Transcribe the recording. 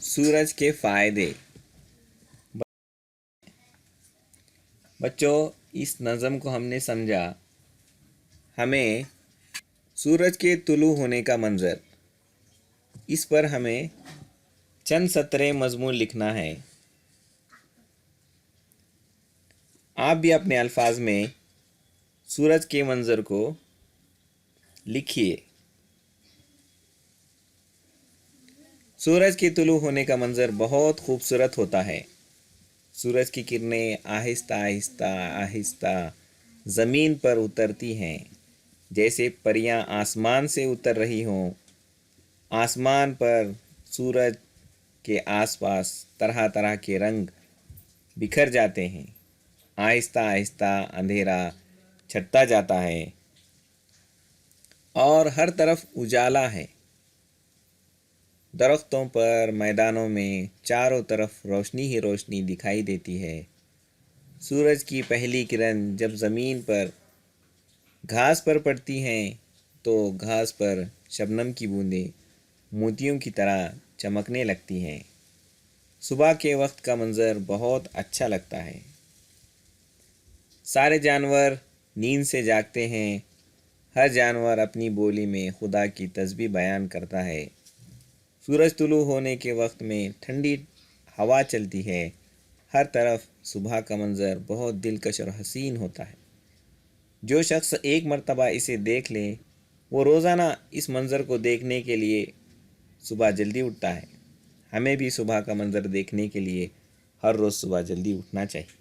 سورج کے فائدے۔ بچوں، اس نظم کو ہم نے سمجھا۔ ہمیں سورج کے طلوع ہونے کا منظر، اس پر ہمیں چند سطریں مضمون لکھنا ہے۔ آپ بھی اپنے الفاظ میں سورج کے منظر کو لکھیے۔ سورج کے طلوع ہونے کا منظر بہت خوبصورت ہوتا ہے۔ سورج کی کرنیں آہستہ آہستہ آہستہ زمین پر اترتی ہیں، جیسے پریاں آسمان سے اتر رہی ہوں۔ آسمان پر سورج کے آس پاس طرح طرح کے رنگ بکھر جاتے ہیں۔ آہستہ آہستہ اندھیرا چھٹتا جاتا ہے اور ہر طرف اجالا ہے۔ درختوں پر، میدانوں میں چاروں طرف روشنی ہی روشنی دکھائی دیتی ہے۔ سورج کی پہلی کرن جب زمین پر گھاس پر پڑتی ہیں تو گھاس پر شبنم کی بوندیں موتیوں کی طرح چمکنے لگتی ہیں۔ صبح کے وقت کا منظر بہت اچھا لگتا ہے۔ سارے جانور نیند سے جاگتے ہیں۔ ہر جانور اپنی بولی میں خدا کی تسبیح بیان کرتا ہے۔ سورج طلوع ہونے کے وقت میں ٹھنڈی ہوا چلتی ہے۔ ہر طرف صبح کا منظر بہت دلکش اور حسین ہوتا ہے۔ جو شخص ایک مرتبہ اسے دیکھ لے، وہ روزانہ اس منظر کو دیکھنے کے لیے صبح جلدی اٹھتا ہے۔ ہمیں بھی صبح کا منظر دیکھنے کے لیے ہر روز صبح جلدی اٹھنا چاہیے۔